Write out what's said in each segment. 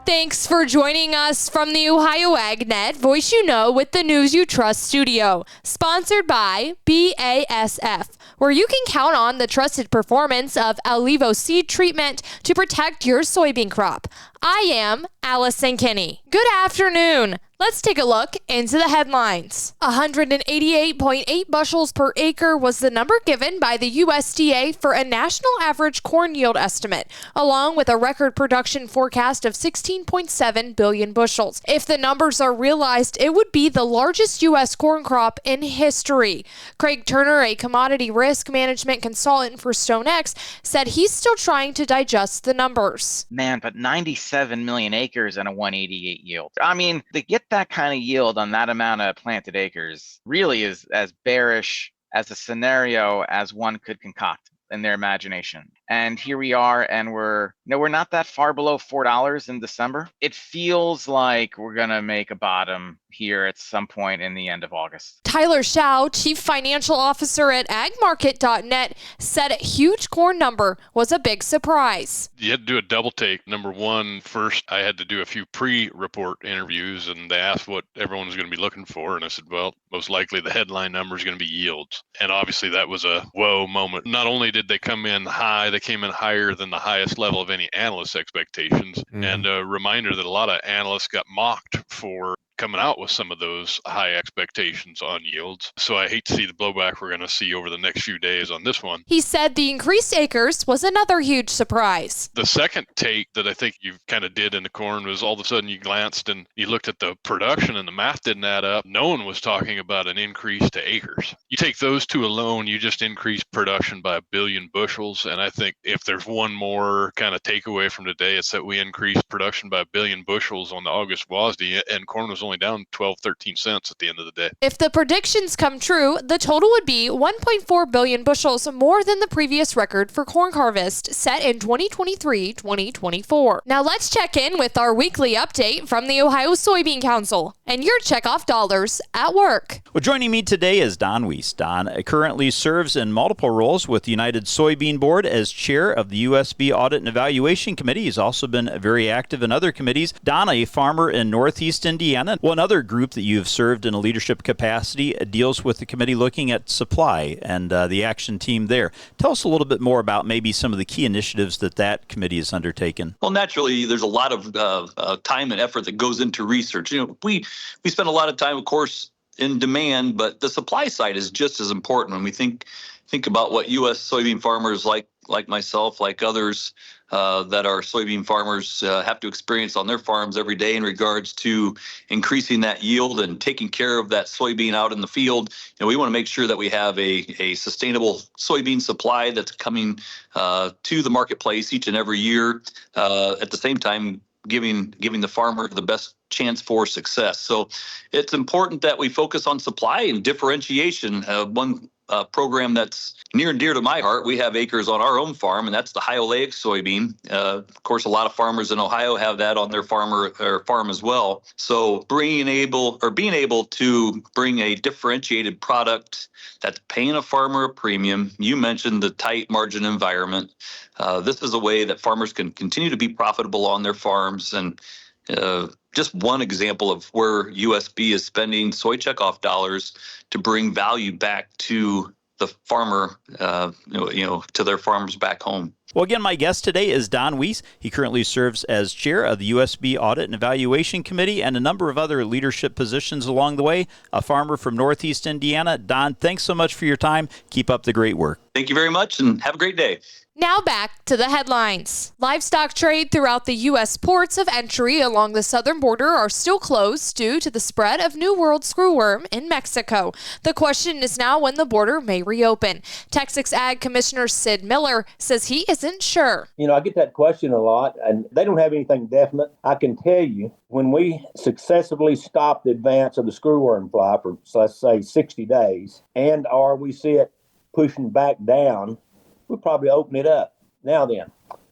Thanks for joining us from the Ohio AgNet Voice You Know with the News You Trust studio, sponsored by BASF, where you can count on the trusted performance of Alivo seed treatment to protect your soybean crop. I am Allison Kinney. Good afternoon. Let's take a look into the headlines. 188.8 bushels per acre was the number given by the USDA for a national average corn yield estimate, along with a record production forecast of 16.7 billion bushels. If the numbers are realized, it would be the largest U.S. corn crop in history. Craig Turner, a commodity risk management consultant for StoneX, said he's still trying to digest the numbers. Man, but 97 million acres and a 188 yield. I mean, to get that kind of yield on that amount of planted acres really is as bearish as a scenario as one could concoct in their imagination. And here we are, and we're not that far below $4 in December. It feels like we're gonna make a bottom here at some point in the end of August. Tyler Schau, Chief Financial Officer at agmarket.net, said a huge corn number was a big surprise. You had to do a double take. Number one, first, I had to do a few pre-report interviews, and they asked what everyone was going to be looking for. And I said, well, most likely the headline number is going to be yields. And obviously that was a whoa moment. Not only did they come in high, they came in higher than the highest level of any analyst expectations. And a reminder that a lot of analysts got mocked for coming out with some of those high expectations on yields. So I hate to see the blowback we're going to see over the next few days on this one. He said the increased acres was another huge surprise. The second take that I think you kind of did in the corn was all of a sudden you glanced and you looked at the production and the math didn't add up. No one was talking about an increase to acres. You take those two alone, you just increase production by 1 billion bushels. And I think if there's one more kind of takeaway from today, it's that we increased production by 1 billion bushels on the August WASDE, and corn was only down 12-13 cents at the end of the day. If the predictions come true, the total would be 1.4 billion bushels more than the previous record for corn harvest set in 2023-2024. Now let's check in with our weekly update from the Ohio Soybean Council and your checkoff dollars at work. Well, joining me today is Don Weiss. Don currently serves in multiple roles with the United Soybean Board as chair of the USB Audit and Evaluation Committee. He's also been very active in other committees. Don, a farmer in Northeast Indiana. One other group that you've served in a leadership capacity deals with the committee looking at supply and the action team there. Tell us a little bit more about maybe some of the key initiatives that committee has undertaken. Well, naturally, there's a lot of time and effort that goes into research. We spend a lot of time, of course, in demand, but the supply side is just as important when we think about what U.S. soybean farmers like myself, like others that are soybean farmers have to experience on their farms every day in regards to increasing that yield and taking care of that soybean out in the field. We want to make sure that we have a sustainable soybean supply that's coming to the marketplace each and every year. At the same time, giving the farmer the best chance for success. So it's important that we focus on supply and differentiation. One program that's near and dear to my heart, we have acres on our own farm, and that's the high oleic soybean. Of course, a lot of farmers in Ohio have that on their farm as well. So being able to bring a differentiated product that's paying a farmer a premium. You mentioned the tight margin environment. This is a way that farmers can continue to be profitable on their farms. And just one example of where USB is spending soy checkoff dollars to bring value back to the farmer, to their farmers back home. Well, again, my guest today is Don Weiss. He currently serves as chair of the USB Audit and Evaluation Committee and a number of other leadership positions along the way. A farmer from Northeast Indiana. Don, thanks so much for your time. Keep up the great work. Thank you very much, and have a great day. Now back to the headlines. Livestock trade throughout the U.S. ports of entry along the southern border are still closed due to the spread of New World screwworm in Mexico. The question is now when the border may reopen. Texas Ag Commissioner Sid Miller says he isn't sure. I get that question a lot, and they don't have anything definite. I can tell you, when we successfully stop the advance of the screwworm fly for, let's say, 60 days, or we see it pushing back down, we'll probably open it up. Now then,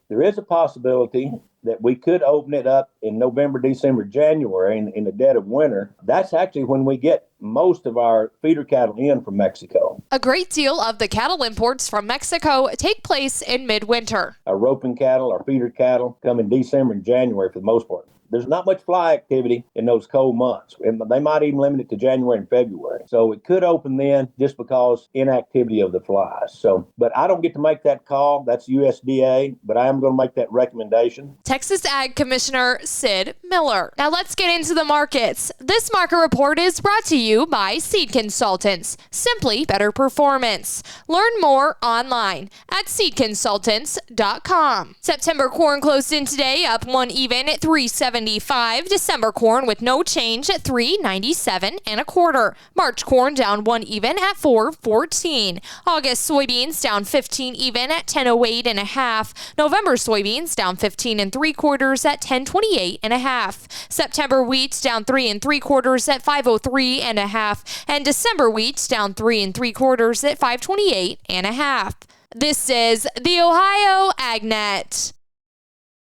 there is a possibility that we could open it up in November, December, January in the dead of winter. That's actually when we get most of our feeder cattle in from Mexico. A great deal of the cattle imports from Mexico take place in midwinter. Our roping cattle, our feeder cattle come in December and January for the most part. there's not much fly activity in those cold months. And they might even limit it to January and February. So it could open then just because inactivity of the flies. So, but I don't get to make that call. That's USDA, but I am going to make that recommendation. Texas Ag Commissioner Sid Miller. Now let's get into the markets. This market report is brought to you by Seed Consultants. Simply better performance. Learn more online at seedconsultants.com. September corn closed in today up 1 even at $3.75. December corn with no change at $3.97 1/4. March corn down 1 even at $4.14. August soybeans down 15 even at $10.08 1/2. November soybeans down 15 3/4 at $10.28 1/2. September wheat down 3 3/4 at $5.03 1/2. And December wheat down 3 3/4 at $5.28 1/2. This is the Ohio AgNet.